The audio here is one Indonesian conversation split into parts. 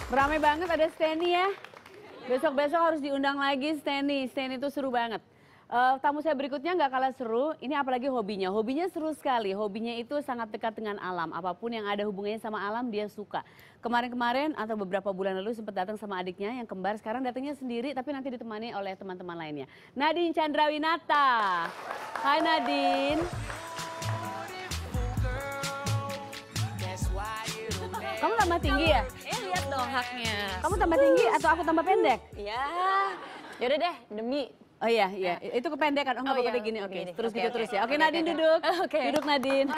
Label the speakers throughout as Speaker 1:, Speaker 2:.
Speaker 1: Ramai banget ada Steny ya. Besok-besok harus diundang lagi Steny. Steny itu seru banget. Tamu saya berikutnya nggak kalah seru, ini apalagi hobinya. Hobinya seru sekali, hobinya itu sangat dekat dengan alam. Apapun yang ada hubungannya sama alam dia suka. Kemarin-kemarin atau beberapa bulan lalu sempat datang sama adiknya yang kembar, sekarang datangnya sendiri tapi nanti ditemani oleh teman-teman lainnya. Nadine Chandrawinata. Hai Nadine. Kamu tambah tinggi ya?
Speaker 2: Lihat dong haknya.
Speaker 1: Kamu tambah tinggi atau aku tambah pendek?
Speaker 2: Iya. Yaudah deh, demi.
Speaker 1: Oh iya, iya. Itu kependekan. Oh nggak apa-apa gini. Oke, terus gitu terus ya. Oke, Nadine duduk. Duduk Nadine.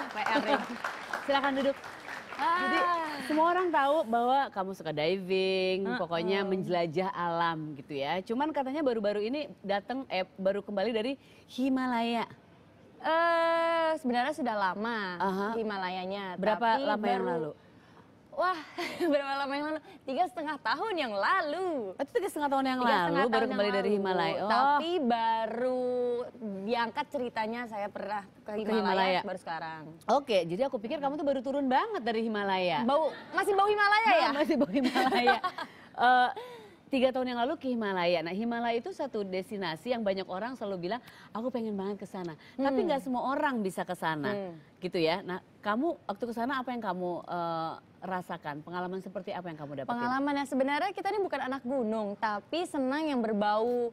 Speaker 1: Silakan duduk. Jadi semua orang tahu bahwa kamu suka diving, pokoknya menjelajah alam gitu ya. Cuman katanya baru-baru ini datang, baru kembali dari Himalaya.
Speaker 2: Sebenarnya sudah lama Himalayanya.
Speaker 1: Berapa lama yang lalu?
Speaker 2: Wah, berapa lama yang lalu? 3,5 tahun yang lalu.
Speaker 1: Itu 3,5 tahun yang lalu baru kembali dari Himalaya.
Speaker 2: Tapi baru diangkat ceritanya saya pernah ke Himalaya baru sekarang.
Speaker 1: Oke, jadi aku pikir kamu tuh baru turun banget dari Himalaya.
Speaker 2: Masih bau Himalaya ya?
Speaker 1: Masih bau Himalaya. 3 tahun yang lalu ke Himalaya. Nah, Himalaya itu satu destinasi yang banyak orang selalu bilang, aku pengen banget ke sana. Tapi nggak semua orang bisa ke sana, gitu ya. Nah, kamu waktu ke sana apa yang kamu rasakan? Pengalaman seperti apa yang kamu dapatin?
Speaker 2: Pengalamannya sebenarnya kita ini bukan anak gunung, tapi senang yang berbau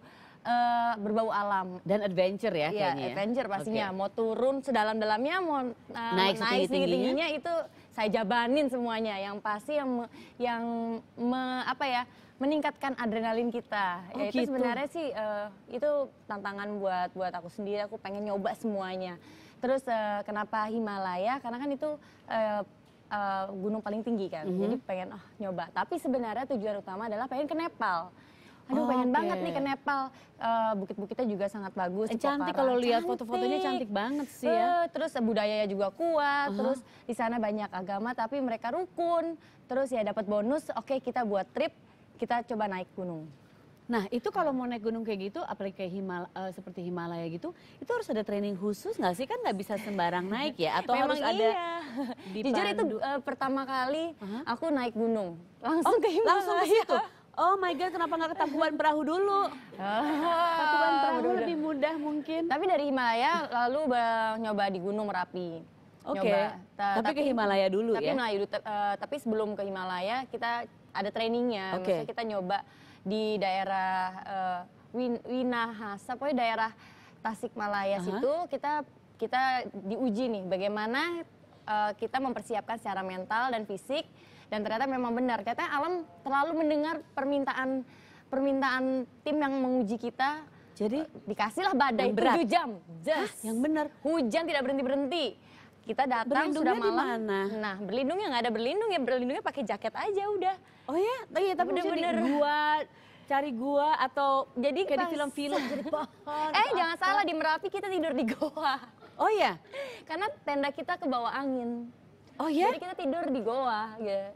Speaker 2: alam
Speaker 1: dan adventure ya kayaknya.
Speaker 2: Iya, adventure pastinya. Mau turun sedalam-dalamnya, mau naik setinggi-tingginya itu saya jabanin semuanya. Yang pasti meningkatkan adrenalin kita. Ya itu sebenarnya sih itu tantangan buat aku sendiri. Aku pengen nyoba semuanya. Terus kenapa Himalaya? Karena kan itu gunung paling tinggi kan. Jadi pengen nyoba. Tapi sebenarnya tujuan utama adalah pengen ke Nepal. Aduh pengen banget nih ke Nepal. Bukit-bukitnya juga sangat bagus.
Speaker 1: Cantik kalau lihat foto-fotonya, cantik banget sih ya.
Speaker 2: Terus budayanya juga kuat. Terus di sana banyak agama tapi mereka rukun. Terus ya dapat bonus. Oke, kita buat trip. Kita coba naik gunung.
Speaker 1: Nah itu kalau mau naik gunung kayak gitu, apalagi kayak seperti Himalaya gitu, itu harus ada training khusus nggak sih? Kan nggak bisa sembarang naik ya? Atau
Speaker 2: memang
Speaker 1: harus ada
Speaker 2: dipandu? Jujur itu pertama kali aku naik gunung. Langsung ke Himalaya.
Speaker 1: Langsung ke situ? Oh my God, kenapa nggak ke Tangkuban Perahu dulu? Tangkuban Perahu lebih mudah mungkin.
Speaker 2: Tapi dari Himalaya lalu nyoba di Gunung Merapi.
Speaker 1: Oke, tapi ke Himalaya dulu ya?
Speaker 2: Tapi sebelum ke Himalaya kita ada trainingnya. Misalnya kita nyoba di daerah Winahasa, pokoknya daerah Tasikmalaya situ kita diuji nih bagaimana kita mempersiapkan secara mental dan fisik. Dan ternyata memang benar, katanya alam terlalu mendengar permintaan tim yang menguji kita. Jadi dikasihlah badai 7 jam.
Speaker 1: Yang benar.
Speaker 2: Hujan tidak berhenti-berhenti. Kita datang sudah malam. Nah, berlindungnya nggak ada berlindung ya, berlindungnya pakai jaket aja udah.
Speaker 1: Oh ya? Iya, tapi bener-bener cari gua atau jadi kayak di film-film jadi pohon.
Speaker 2: Jangan salah, di Merapi kita tidur di goa.
Speaker 1: Oh ya?
Speaker 2: Karena tenda kita ke bawah angin.
Speaker 1: Oh ya?
Speaker 2: Jadi kita tidur di goa ya.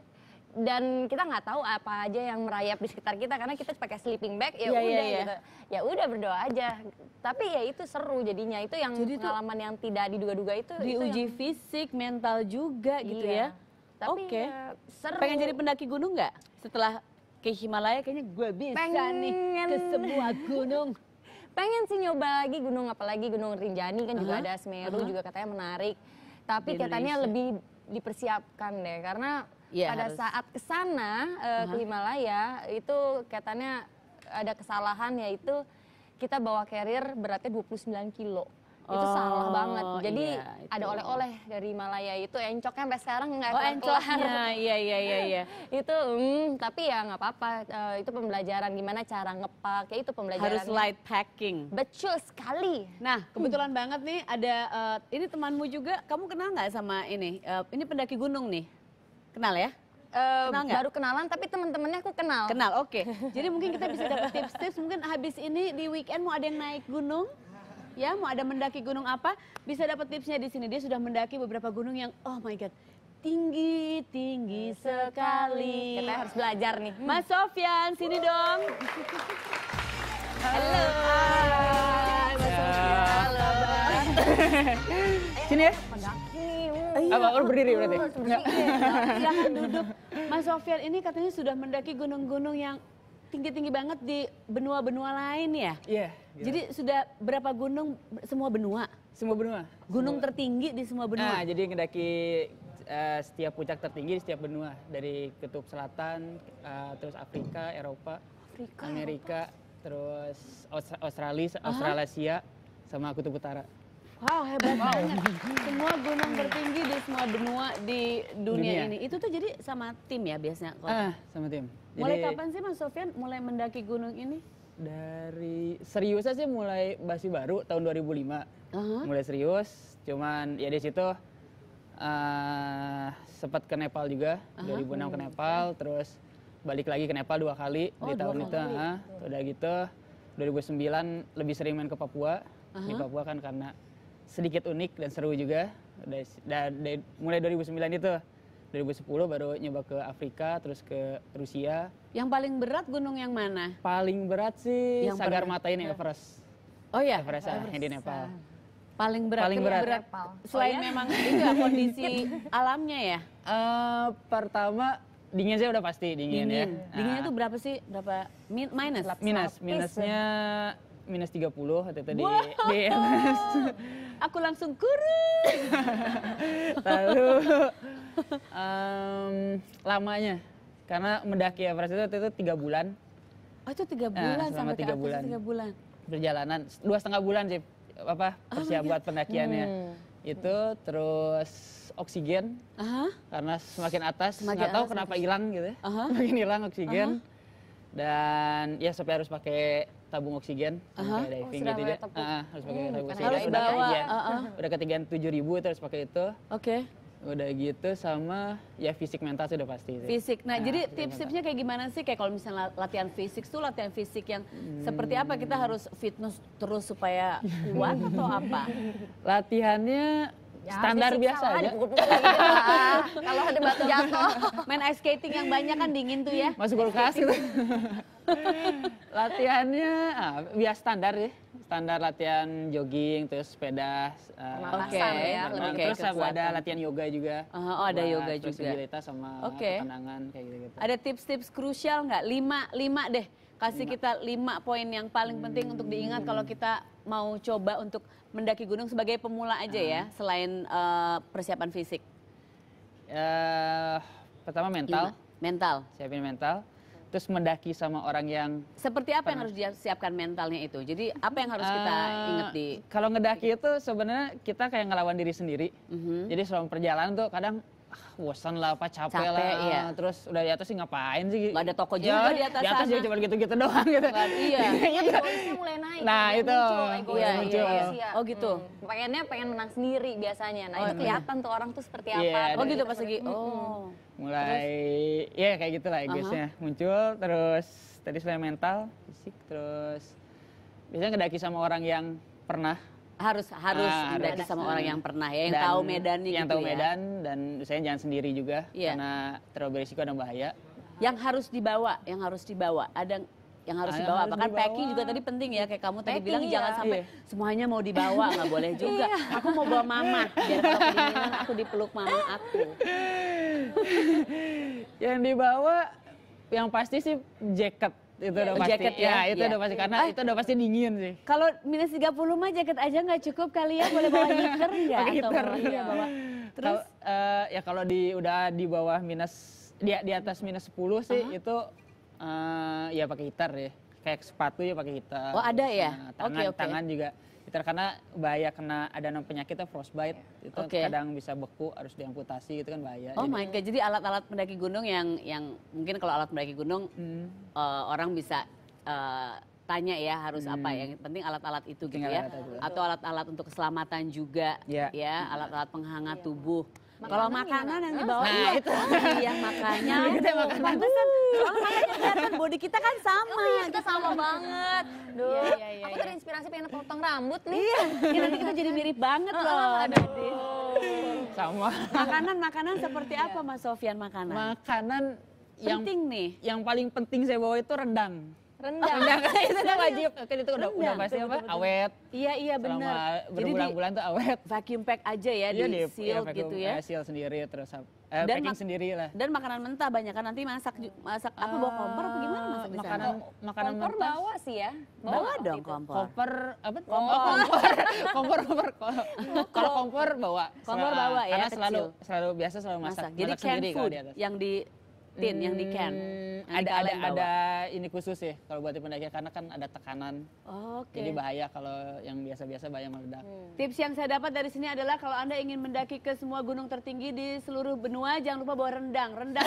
Speaker 2: Dan kita nggak tahu apa aja yang merayap di sekitar kita karena kita pakai sleeping bag ya udah gitu. Ya udah berdoa aja. Tapi ya itu seru jadinya. Itu yang pengalaman yang tidak diduga-duga itu.
Speaker 1: Diuji fisik, mental juga gitu ya.
Speaker 2: Tapi ya, seru.
Speaker 1: Pengen jadi pendaki gunung nggak? Setelah ke Himalaya kayaknya gue bisa nih ke sebuah gunung.
Speaker 2: Pengen sih nyoba lagi gunung, apalagi Gunung Rinjani kan juga ada, Semeru juga katanya menarik. Tapi katanya lebih dipersiapkan deh karena pada saat kesana ke Himalaya itu katanya ada kesalahan yaitu kita bawa carrier beratnya 29 kilo. Itu salah banget. Jadi ada oleh-oleh dari Himalaya itu encoknya sampai sekarang nggak kelar.
Speaker 1: Iya.
Speaker 2: Itu tapi ya nggak apa-apa. Itu pembelajaran gimana cara ngepak. Ya itu pembelajaran.
Speaker 1: Harus light packing.
Speaker 2: Betul sekali.
Speaker 1: Nah kebetulan banget nih ada ini temanmu juga. Kamu kenal nggak sama ini? Ini pendaki gunung nih. Kenal ya?
Speaker 2: Baru kenalan tapi teman-temannya aku kenal.
Speaker 1: Kenal, oke. Jadi mungkin kita bisa dapat tips-tips. Mungkin habis ini di weekend mau ada yang naik gunung. Ya, mau ada mendaki gunung apa, bisa dapat tipsnya di sini. Dia sudah mendaki beberapa gunung yang, oh my God, tinggi sekali.
Speaker 2: Kita harus belajar nih.
Speaker 1: Mas Sofyan, sini dong.
Speaker 2: Halo.
Speaker 1: Hai, Mas Sofyan. Halo. Sini ya.
Speaker 2: Pendaki.
Speaker 1: Apa, berdiri berarti? Silahkan duduk. Mas Sofyan ini katanya sudah mendaki gunung-gunung yang tinggi-tinggi banget di benua-benua lain ya?
Speaker 3: Iya.
Speaker 1: Jadi sudah berapa gunung semua benua?
Speaker 3: Semua benua.
Speaker 1: Gunung tertinggi di semua benua?
Speaker 3: Nah, jadi ngedaki setiap puncak tertinggi di setiap benua. Dari Kutub Selatan, terus Afrika, Eropa, Amerika, terus Australasia, sama Kutub Utara.
Speaker 1: Wow, hebat banget. Semua gunung tertinggi di semua benua di dunia ini. Itu tuh jadi sama tim ya biasanya?
Speaker 3: Sama tim.
Speaker 1: Mulai kapan sih Mas Sofyan mulai mendaki gunung ini?
Speaker 3: Dari seriusnya sih mulai masih baru tahun 2005. Mulai serius, cuman ya di situ sempat ke Nepal juga, 2006 ke Nepal, terus balik lagi ke Nepal 2 kali di tahun itu. Udah gitu, 2009 lebih sering main ke Papua. Di Papua kan karena sedikit unik dan seru juga. Mulai 2009 itu, 2010 baru nyoba ke Afrika, terus ke Rusia.
Speaker 1: Yang paling berat gunung yang mana?
Speaker 3: Paling berat sih
Speaker 1: Yang
Speaker 3: Sagarmatha ini, Everest.
Speaker 1: Oh ya?
Speaker 3: Everest yang di Nepal.
Speaker 1: Paling berat.
Speaker 3: Paling berat.
Speaker 1: Selain memang itu ya kondisi alamnya ya?
Speaker 3: Pertama dingin sih udah pasti dingin ya.
Speaker 1: Dinginnya tuh berapa sih? Berapa minus?
Speaker 3: Minusnya minus 30 waktu itu di Everest.
Speaker 1: Aku langsung kurus.
Speaker 3: Lalu lamanya, karena mendaki Everest itu waktu itu 3 bulan.
Speaker 1: Oh itu 3 bulan
Speaker 3: selama
Speaker 1: sampai ke
Speaker 3: 3
Speaker 1: atas
Speaker 3: bulan.
Speaker 1: 3 bulan.
Speaker 3: Perjalanan 2,5 bulan sih persiapan buat pendakiannya. Itu terus oksigen, karena semakin atas nggak tahu kenapa hilang gitu ya. Semakin hilang oksigen. Dan ya supaya harus pakai tabung oksigen, kayak diving gitu ya. Harus pakai tabung oksigen.
Speaker 1: Harus bawa.
Speaker 3: Udah ketinggian 7.000 terus pakai itu.
Speaker 1: Oke.
Speaker 3: Udah gitu sama ya fisik mental sudah pasti sih.
Speaker 1: Fisik. Nah, jadi tips-tipsnya kayak gimana sih? Kayak kalau misalnya latihan fisik tuh latihan fisik yang seperti apa? Kita harus fitness terus supaya kuat atau apa?
Speaker 3: Latihannya standar biasa aja.
Speaker 2: Kalau ada batu jatuh.
Speaker 1: Main ice skating yang banyak kan dingin tuh ya.
Speaker 3: Masuk kulkas gitu. Latihannya biasa standar ya. Standar latihan jogging, terus sepeda. Terus ada latihan yoga juga.
Speaker 1: Oh ada yoga juga.
Speaker 3: Fleksibilitas sama ketenangan kayak gitu-gitu.
Speaker 1: Ada tips-tips krusial nggak? 5 deh. Kasih kita 5 poin yang paling penting untuk diingat kalau kita mau coba untuk mendaki gunung sebagai pemula aja ya, selain persiapan fisik.
Speaker 3: Pertama mental.
Speaker 1: Mental.
Speaker 3: Siapin mental. Terus mendaki sama orang yang...
Speaker 1: Seperti apa yang harus disiapkan mentalnya itu? Jadi apa yang harus kita ingat di...
Speaker 3: Kalau ngedaki itu sebenarnya kita kayak ngelawan diri sendiri. Jadi selama perjalanan tuh kadang bosan lah, capek lah. Iya. Terus udah di atas sih ngapain sih?
Speaker 1: Gak ada toko juga di atas sana.
Speaker 3: Di atas juga cuma gitu-gitu doang gitu.
Speaker 1: Iya.
Speaker 2: Egoisnya mulai naik.
Speaker 3: Nah itu.
Speaker 2: Muncul.
Speaker 1: Oh gitu.
Speaker 2: Pengen menang sendiri biasanya. Nah itu kelihatan tuh orang tuh seperti apa.
Speaker 1: Oh gitu pas lagi.
Speaker 3: Mulai ya kayak gitu lah egoisnya muncul. Terus tadi selain mental, fisik, terus biasanya ngedaki sama orang yang pernah. Harus
Speaker 1: mendaki sama orang yang pernah ya, yang tahu medannya
Speaker 3: yang
Speaker 1: gitu
Speaker 3: tahu
Speaker 1: ya.
Speaker 3: medan, dan saya jangan sendiri juga karena terlalu berisiko dan bahaya.
Speaker 1: Yang harus dibawa, ada yang harus dibawa. Bahkan packing juga tadi penting ya, kayak kamu tadi bilang jangan sampai semuanya mau dibawa, nggak boleh juga. Aku mau bawa mama, biar kalau kedinginan aku dipeluk mama aku.
Speaker 3: Yang dibawa, yang pasti sih jaket. Itu udah pasti.
Speaker 1: Jaket ya?
Speaker 3: Itu udah pasti, karena itu udah pasti dingin sih.
Speaker 1: Kalau minus 30 mah jaket aja nggak cukup kali ya, boleh bawa heater nggak?
Speaker 3: Pakai heater.
Speaker 1: Bawa. Terus?
Speaker 3: Ya kalau udah di bawah minus, di atas minus 10 sih itu ya pakai heater ya. Kayak sepatu ya pakai heater.
Speaker 1: Oh ada ya?
Speaker 3: Tangan juga heater, karena bahaya kena ada penyakit frostbite. Itu kadang bisa beku, harus diamputasi, itu kan bahaya.
Speaker 1: Oh my god, jadi alat-alat pendaki gunung yang mungkin kalau alat pendaki gunung orang bisa tanya ya harus apa. Yang penting alat-alat itu gitu ya. Atau alat-alat untuk keselamatan juga ya, alat-alat penghangat tubuh. Kalau makanan yang dibawa itu yang makannya itu pantesan. Soalnya makanya kelihatan body kita kan sama.
Speaker 2: Oh iya, kita sama banget. Duh, aku terinspirasi pengen potong rambut nih.
Speaker 1: Iya, nanti kita jadi mirip banget loh.
Speaker 3: Sama.
Speaker 1: Makanan seperti apa Mas Sofyan makanan?
Speaker 3: Makanan
Speaker 1: penting nih.
Speaker 3: Yang paling penting saya bawa itu rendang.
Speaker 2: Rendang.
Speaker 3: Rendang itu udah wajib. Kan itu udah pasti apa? Awet.
Speaker 1: Iya
Speaker 3: Selama
Speaker 1: benar. Jadi di
Speaker 3: berbulan-bulan tuh awet.
Speaker 1: vacuum pack aja ya,
Speaker 3: Iya,
Speaker 1: di sealed gitu ya.
Speaker 3: Seal sendiri terus
Speaker 1: Dan
Speaker 3: packing sendiri lah.
Speaker 1: Dan makanan mentah banyak kan nanti masak apa bawa kompor apa gimana masak di sana?
Speaker 3: Makanan
Speaker 2: Kompor
Speaker 3: mentah.
Speaker 2: bawa sih ya.
Speaker 1: Bawa dong
Speaker 2: gitu.
Speaker 1: kompor.
Speaker 3: Kompor apa? Kompor. Kalau kompor bawa.
Speaker 1: Kompor bawa ya,
Speaker 3: Karena
Speaker 1: kecil.
Speaker 3: selalu biasa selalu masak.
Speaker 1: Jadi
Speaker 3: Masak
Speaker 1: canned
Speaker 3: sendiri kalau
Speaker 1: food
Speaker 3: di atas.
Speaker 1: yang di tin, yang di can. Yang di kaleng bawa.
Speaker 3: Ada ini khusus ya kalau buat di pendaki karena kan ada tekanan.
Speaker 1: Oke.
Speaker 3: Jadi bahaya kalau yang biasa-biasa bahaya meledak.
Speaker 1: Tips yang saya dapat dari sini adalah kalau Anda ingin mendaki ke semua gunung tertinggi di seluruh benua, jangan lupa bawa rendang. Rendang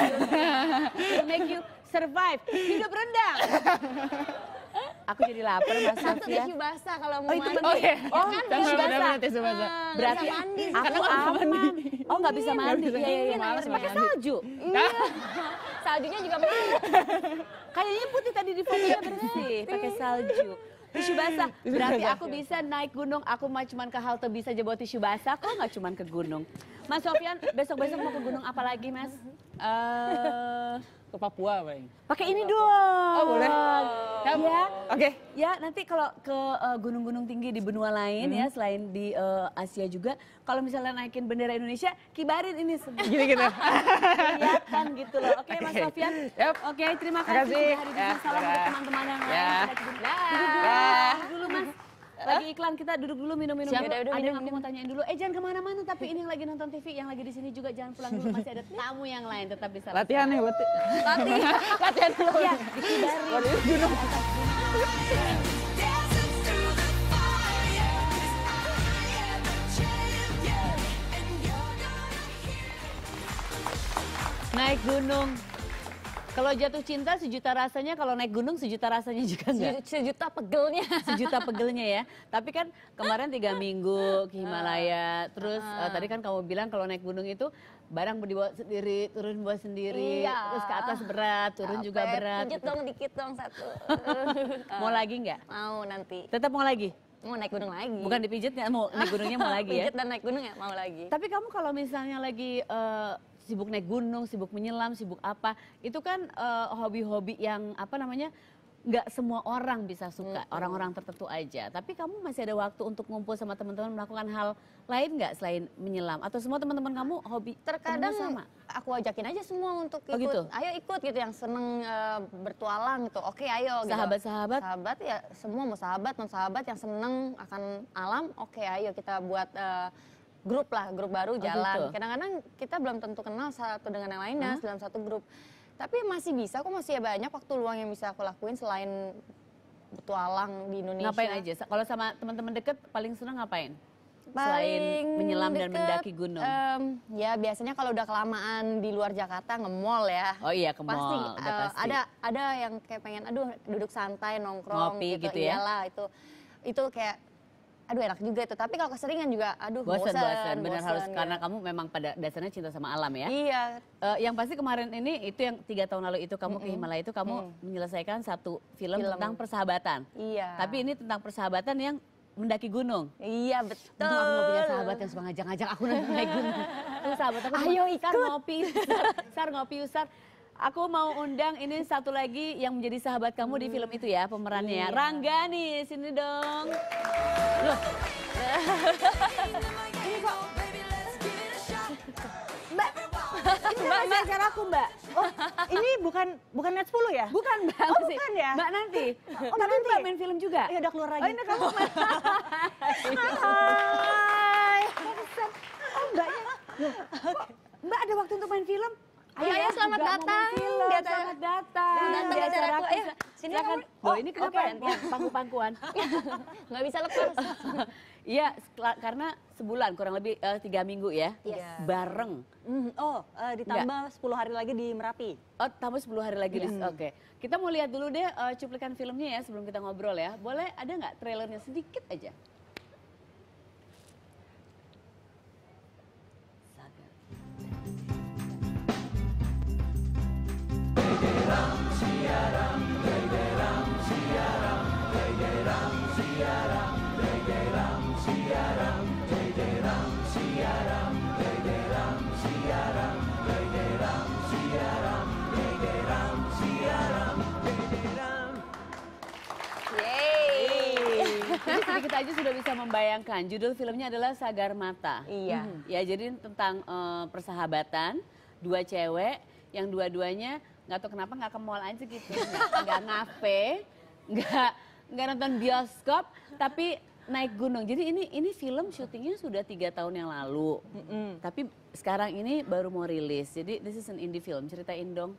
Speaker 1: will make you survive. Hidup rendang. Aku jadi lapar Mas
Speaker 2: Satu
Speaker 1: Sofia.
Speaker 2: tisu basah kalau mau
Speaker 1: itu
Speaker 2: mandi.
Speaker 1: penting.
Speaker 3: iya.
Speaker 1: Oh,
Speaker 2: kan?
Speaker 1: tisu basah.
Speaker 3: Benar-benar tisu basah.
Speaker 1: Berarti
Speaker 2: Nggak bisa mandi.
Speaker 1: aku
Speaker 3: Karena nggak bisa
Speaker 1: aman.
Speaker 3: mandi.
Speaker 1: Oh nggak bisa mandi.
Speaker 3: bisa.
Speaker 1: Iya, iya, iya.
Speaker 3: Males
Speaker 1: Pakai
Speaker 3: mandi.
Speaker 1: salju.
Speaker 2: Saljunya juga mau.
Speaker 1: Kayaknya putih tadi di fotonya bersih. Pakai salju. Tisu basah. Berarti aku bisa naik gunung. Aku mah cuman ke halte bisa aja bawa tisu basah. Kok nggak cuman ke gunung? Mas Sofyan, besok-besok mau ke gunung apa lagi Mas?
Speaker 3: Ke Papua paling.
Speaker 1: Pakai ini dong.
Speaker 3: Oh, boleh.
Speaker 1: Ya.
Speaker 3: Oke.
Speaker 1: Ya, nanti kalau ke gunung-gunung tinggi di benua lain ya, selain di Asia juga, kalau misalnya naikin bendera Indonesia, kibarin ini semua.
Speaker 3: Gini-gini.
Speaker 1: Kelihatan gitu loh. Oke, Mas
Speaker 3: Oke.
Speaker 1: Sofyan.
Speaker 3: Yap.
Speaker 1: Oke, terima
Speaker 3: Makasih.
Speaker 1: kasih sudah hari ini.
Speaker 3: Ya,
Speaker 1: Salam buat
Speaker 3: dadah.
Speaker 1: teman-teman yang lain.
Speaker 3: Ya.
Speaker 1: Kita duduk dulu.
Speaker 3: Dah.
Speaker 1: Duduk dulu, Mas. Lagi iklan, kita duduk dulu minum-minum
Speaker 2: Siap.
Speaker 1: dulu.
Speaker 2: Udah,
Speaker 1: Ada yang
Speaker 2: minum,
Speaker 1: aku mau tanyain dulu. Jangan kemana-mana, tapi ini yang lagi nonton TV, yang lagi di sini juga jangan pulang dulu. Masih ada tamu yang lain, tetap bisa.
Speaker 3: Latihan nih buat
Speaker 1: Latihan dulu. Ya, dikibarin.
Speaker 4: Dancing through the fire, 'cause I am a champion, and you're gonna hear.
Speaker 1: Naik gunung. Kalau jatuh cinta sejuta rasanya, kalau naik gunung sejuta rasanya juga enggak?
Speaker 2: Sejuta pegelnya.
Speaker 1: Sejuta pegelnya ya. Tapi kan kemarin 3 minggu ke Himalaya. Terus tadi kan kamu bilang kalau naik gunung itu barang dibawa sendiri, turun bawa sendiri.
Speaker 2: Iya.
Speaker 1: Terus ke atas berat, turun juga
Speaker 2: Capek,
Speaker 1: berat.
Speaker 2: Pijit dong dikit dong satu.
Speaker 1: Mau lagi nggak?
Speaker 2: Mau nanti.
Speaker 1: Tetap mau lagi?
Speaker 2: Mau naik gunung lagi.
Speaker 1: Bukan dipijit nggak? Mau naik gunungnya mau lagi ya?
Speaker 2: Pijit dan naik gunung ya mau lagi.
Speaker 1: Tapi kamu kalau misalnya lagi sibuk naik gunung, sibuk menyelam, sibuk apa, itu kan hobi-hobi yang apa namanya, nggak semua orang bisa suka, orang-orang tertentu aja. Tapi kamu masih ada waktu untuk ngumpul sama teman-teman melakukan hal lain nggak selain menyelam? Atau semua teman-teman kamu hobi
Speaker 2: Terkadang
Speaker 1: temennya sama?
Speaker 2: aku ajakin aja semua untuk
Speaker 1: Oh,
Speaker 2: ikut.
Speaker 1: gitu?
Speaker 2: Ayo ikut gitu yang seneng bertualang gitu. Oke ayo gitu.
Speaker 1: Sahabat-sahabat?
Speaker 2: Sahabat ya semua mau sahabat non sahabat yang seneng akan alam. Oke ayo kita buat grup lah, grup baru jalan.
Speaker 1: gitu.
Speaker 2: Kadang-kadang kita belum tentu kenal satu dengan yang lainnya dalam satu grup. Tapi masih bisa, aku masih banyak waktu luang yang bisa aku lakuin selain bertualang di Indonesia.
Speaker 1: Ngapain aja? Kalau sama teman-teman deket paling seneng ngapain? Selain menyelam dan
Speaker 2: deket,
Speaker 1: mendaki gunung.
Speaker 2: Ya biasanya kalau udah kelamaan di luar Jakarta nge-mall ya.
Speaker 1: Oh iya, ke
Speaker 2: Pasti,
Speaker 1: mall, udah pasti.
Speaker 2: ada yang kayak pengen aduh duduk santai nongkrong
Speaker 1: Ngopi gitu ya?
Speaker 2: Iyalah itu kayak aduh enak juga itu. Tapi kalau keseringan juga aduh
Speaker 1: Bosan. Benar harus
Speaker 2: ya.
Speaker 1: karena kamu memang pada dasarnya cinta sama alam ya.
Speaker 2: Iya.
Speaker 1: Yang pasti kemarin ini itu yang 3 tahun lalu itu kamu ke Himalaya itu kamu menyelesaikan satu film tentang persahabatan.
Speaker 2: Iya.
Speaker 1: Tapi ini tentang persahabatan yang mendaki gunung.
Speaker 2: Iya betul.
Speaker 1: Untung aku gak punya sahabat yang suka ngajak-ngajak aku naik gunung. Itu sahabat aku cuma,
Speaker 2: Ayo
Speaker 1: Sar ngopi, Sar ngopi, Sar. Aku mau undang ini satu lagi yang menjadi sahabat kamu di film itu ya, pemerannya ya. Ranggani, sini dong. Loh,
Speaker 4: Ini kok, baby, let's give it a shot.
Speaker 1: Mbak, ini acara aku Mbak.
Speaker 5: Oh, ini bukan net 10 ya?
Speaker 1: Bukan Mbak.
Speaker 5: Oh,
Speaker 1: masih.
Speaker 5: bukan ya?
Speaker 1: Mbak nanti.
Speaker 5: Oh,
Speaker 1: Tapi
Speaker 5: nanti.
Speaker 1: Mbak main film juga.
Speaker 5: Ya udah keluar lagi.
Speaker 1: Oh ini kamu main.
Speaker 5: Hai.
Speaker 1: Oh mbaknya. Mbak ada waktu untuk main film?
Speaker 2: Ayo, selamat
Speaker 1: Mbak mau
Speaker 2: datang.
Speaker 1: main film.
Speaker 2: Di acara-
Speaker 1: Selamat datang.
Speaker 2: Selamat datang di acara aku. Ayo, sini
Speaker 1: silakan.
Speaker 2: kamu.
Speaker 1: Loh ini kenapa?
Speaker 2: oke.
Speaker 1: Pangku-pangkuan.
Speaker 2: Nggak bisa lepas.
Speaker 1: Iya, karena sebulan kurang lebih 3 minggu ya.
Speaker 2: Yes.
Speaker 1: Bareng.
Speaker 5: Ditambah 10 hari lagi di Merapi.
Speaker 1: Oh, tambah 10 hari lagi. Oke. Kita mau lihat dulu deh cuplikan filmnya ya sebelum kita ngobrol ya. Boleh ada nggak trailernya sedikit aja? Saga. Jadi kita aja sudah bisa membayangkan. Judul filmnya adalah Sagar Mata.
Speaker 2: Iya.
Speaker 1: Ya, jadi tentang persahabatan, dua cewek yang dua-duanya nggak tahu kenapa nggak ke mall aja gitu, nggak ngafe, nggak nonton bioskop, tapi naik gunung. Jadi ini film syutingnya sudah 3 tahun yang lalu, tapi sekarang ini baru mau rilis. Jadi this is an indie film. Ceritain dong.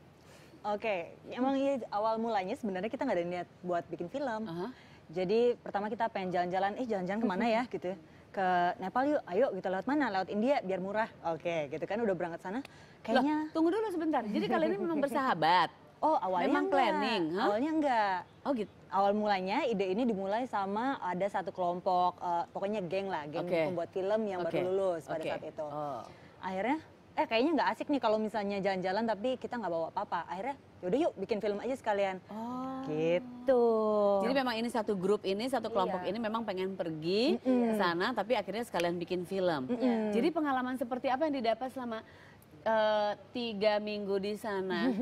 Speaker 5: Oke, emang awal mulanya sebenarnya kita nggak ada niat buat bikin film. Jadi pertama kita pengen jalan-jalan, jalan-jalan kemana ya gitu ya. Ke Nepal yuk, ayo gitu, lewat mana? Lewat India biar murah. Oke, gitu kan udah berangkat sana. Kayaknya
Speaker 1: Tunggu dulu sebentar. Jadi kalian ini memang bersahabat.
Speaker 5: Oh, awalnya
Speaker 1: Memang
Speaker 5: enggak.
Speaker 1: planning, hah?
Speaker 5: Awalnya enggak.
Speaker 1: Oh gitu.
Speaker 5: Awal mulanya ide ini dimulai sama ada satu kelompok, pokoknya geng lah, geng
Speaker 1: Oke.
Speaker 5: pembuat film yang
Speaker 1: Oke.
Speaker 5: baru lulus pada
Speaker 1: Oke.
Speaker 5: saat itu.
Speaker 1: Oh.
Speaker 5: Akhirnya, kayaknya nggak asik nih kalau misalnya jalan-jalan tapi kita nggak bawa apa-apa. Akhirnya, yaudah yuk bikin film aja sekalian.
Speaker 1: Oh.
Speaker 5: Gitu.
Speaker 1: Jadi memang ini satu grup ini, satu kelompok ini memang pengen pergi ke sana, tapi akhirnya sekalian bikin film. Jadi pengalaman seperti apa yang didapat selama 3 minggu di sana?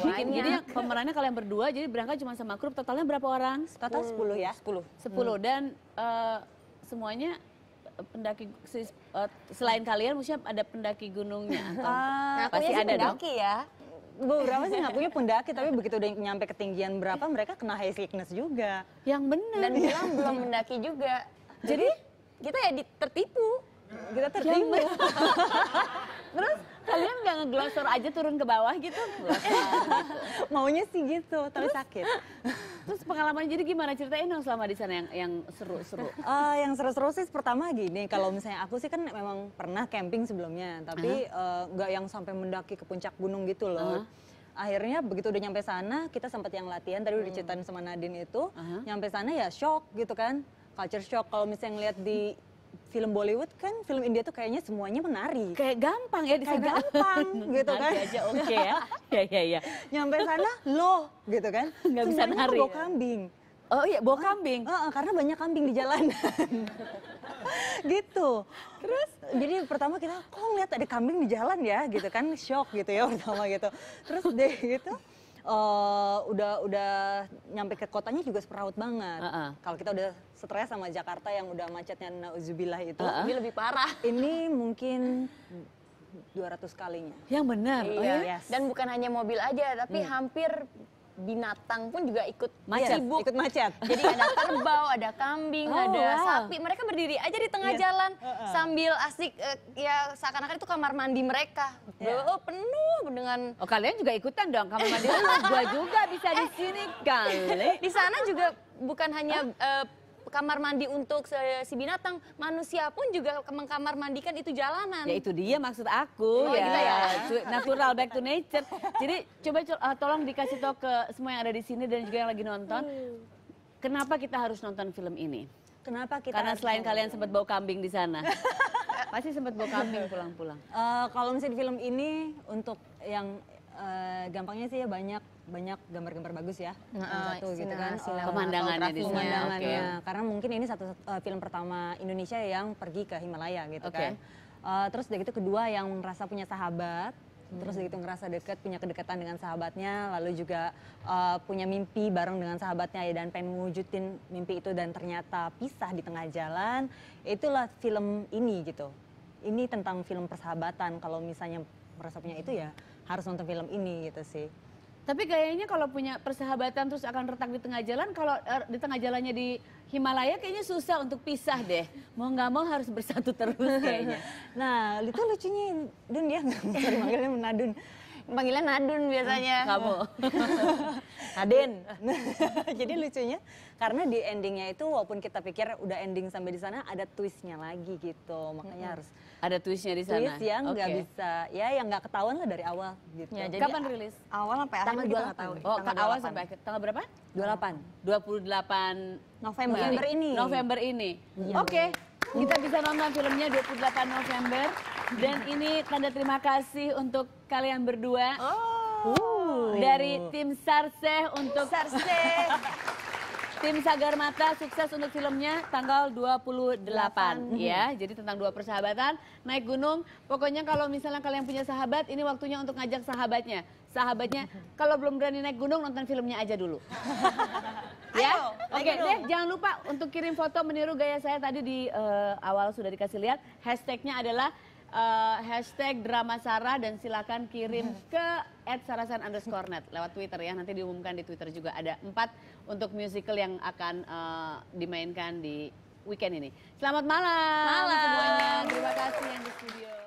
Speaker 1: Jadi pemerannya kalian berdua, jadi berangkat cuma sama grup, totalnya berapa orang?
Speaker 5: Total 10 ya.
Speaker 1: 10 dan semuanya pendaki selain kalian, maksudnya ada pendaki gunungnya atau pasti
Speaker 2: Ngakunya sih
Speaker 1: ada dong?
Speaker 2: pendaki ya.
Speaker 5: Beberapa sih ngakunya pendaki, tapi begitu udah nyampe ketinggian berapa mereka kena high sickness juga.
Speaker 1: Yang benar.
Speaker 2: Dan bilang belum mendaki juga. Jadi kita ya tertipu.
Speaker 5: Kita tertipu.
Speaker 1: Terus kalian nggak ngeglosor aja turun ke bawah gitu?
Speaker 5: Maunya sih gitu, tapi sakit.
Speaker 1: Terus pengalaman jadi gimana? Ceritain dong selama di sana yang seru-seru.
Speaker 5: Yang seru-seru sih pertama gini, kalau misalnya aku sih kan memang pernah camping sebelumnya, tapi nggak yang sampai mendaki ke puncak gunung gitu loh. Akhirnya begitu udah nyampe sana, kita sempat yang latihan, tadi udah diceritain sama Nadine itu, nyampe sana ya shock gitu kan, culture shock. Kalau misalnya ngeliat di film Bollywood kan, film India tuh kayaknya semuanya menari.
Speaker 1: Kayak gampang ya di
Speaker 5: Kayak
Speaker 1: sana.
Speaker 5: gampang gitu kan.
Speaker 1: Nari aja oke ya. Ya.
Speaker 5: Nyampe sana loh gitu kan.
Speaker 1: Nggak bisa
Speaker 5: Semuanya
Speaker 1: nari
Speaker 5: bawa
Speaker 1: ya?
Speaker 5: kambing.
Speaker 1: Oh iya, bawa kambing.
Speaker 5: Karena banyak kambing di jalanan. Gitu. Terus jadi pertama kita kok ngeliat ada kambing di jalan ya gitu kan, shock gitu ya pertama gitu. Terus deh gitu udah nyampe ke kotanya juga seperaut banget. Kalau kita udah stres sama Jakarta yang udah macetnya nauzubillah itu,
Speaker 2: Ini lebih parah.
Speaker 5: ini mungkin 200 kalinya.
Speaker 1: Yang benar. Oh,
Speaker 2: Iya.
Speaker 1: iya?
Speaker 5: Yes.
Speaker 2: Dan bukan hanya mobil aja, tapi hampir binatang pun juga ikut
Speaker 1: Macet.
Speaker 2: sibuk.
Speaker 5: Ikut macet.
Speaker 2: Jadi ada kerbau, ada kambing,
Speaker 1: Oh,
Speaker 2: ada
Speaker 1: wow.
Speaker 2: sapi. Mereka berdiri aja di tengah jalan sambil asik, ya seakan-akan itu kamar mandi mereka. Oh, penuh dengan.
Speaker 1: Oh kalian juga ikutan dong, kamar mandi gua juga bisa di sini kali.
Speaker 2: Di sana juga bukan hanya kamar mandi untuk si binatang, manusia pun juga mengkamar mandikan itu jalanan.
Speaker 1: Ya itu dia maksud aku
Speaker 2: Oh,
Speaker 1: ya.
Speaker 2: gitu ya.
Speaker 1: Natural back to nature. Jadi coba tolong dikasih tahu ke semua yang ada di sini dan juga yang lagi nonton. Kenapa kita harus nonton film ini?
Speaker 5: Kenapa kita
Speaker 1: Karena
Speaker 5: harus
Speaker 1: selain
Speaker 5: nonton?
Speaker 1: kalian sempat bau kambing di sana. Pasti sempat bau kambing pulang-pulang.
Speaker 5: Kalau misalnya di film ini untuk yang gampangnya sih ya banyak gambar-gambar bagus ya. Satu gitu kan.
Speaker 1: Pemandangannya di sana.
Speaker 5: Pemandangannya.
Speaker 1: Oke.
Speaker 5: Karena mungkin ini satu film pertama Indonesia yang pergi ke Himalaya gitu
Speaker 1: Oke.
Speaker 5: kan. Terus udah gitu kedua yang ngerasa punya sahabat. Terus udah gitu ngerasa deket, punya kedekatan dengan sahabatnya, lalu juga punya mimpi bareng dengan sahabatnya ya, dan pengen mewujudin mimpi itu dan ternyata pisah di tengah jalan. Itulah film ini gitu. Ini tentang film persahabatan. Kalau misalnya merasa punya itu ya harus nonton film ini gitu sih.
Speaker 1: Tapi kayaknya kalau punya persahabatan terus akan retak di tengah jalan, kalau di tengah jalannya di Himalaya kayaknya susah untuk pisah deh. Mau nggak mau harus bersatu terus kayaknya.
Speaker 5: Nah, itu lucunya Dun ya, sorry manggilnya Nadun.
Speaker 2: Panggilnya Nadun biasanya.
Speaker 1: Kamu.
Speaker 2: Nadin.
Speaker 5: Jadi lucunya karena di endingnya itu walaupun kita pikir udah ending sampai di sana ada twistnya lagi gitu. Makanya harus
Speaker 1: Ada twistnya di sana.
Speaker 5: twist yang nggak
Speaker 1: Oke.
Speaker 5: bisa, ya yang nggak ketahuan lah dari awal gitu.
Speaker 2: Ya, jadi
Speaker 1: Kapan rilis?
Speaker 2: awal sampai akhir
Speaker 5: Tanggal
Speaker 2: kita
Speaker 5: 28.
Speaker 2: nggak tahu.
Speaker 1: Oh,
Speaker 5: Tanggal
Speaker 1: awal
Speaker 5: 28.
Speaker 1: sampai akhir. Tanggal berapa?
Speaker 5: 28.
Speaker 1: 28
Speaker 5: November ini.
Speaker 1: November ini. Oke, kita bisa nonton filmnya 28 November. Dan ini tanda terima kasih untuk kalian berdua. Dari tim Sarseh untuk tim Sagar Mata, sukses untuk filmnya tanggal 28 ya. Jadi tentang dua persahabatan, naik gunung. Pokoknya kalau misalnya kalian punya sahabat, ini waktunya untuk ngajak sahabatnya. Sahabatnya kalau belum berani naik gunung, nonton filmnya aja dulu. Ya,
Speaker 2: Ayo,
Speaker 1: oke deh, jangan lupa untuk kirim foto meniru gaya saya tadi di awal sudah dikasih lihat. Hashtagnya adalah hashtag Drama Sarah dan silakan kirim ke @sarasan_net lewat Twitter ya. Nanti diumumkan di Twitter juga ada 4 untuk musical yang akan dimainkan di weekend ini. Selamat malam, semuanya. Terima kasih yang di studio.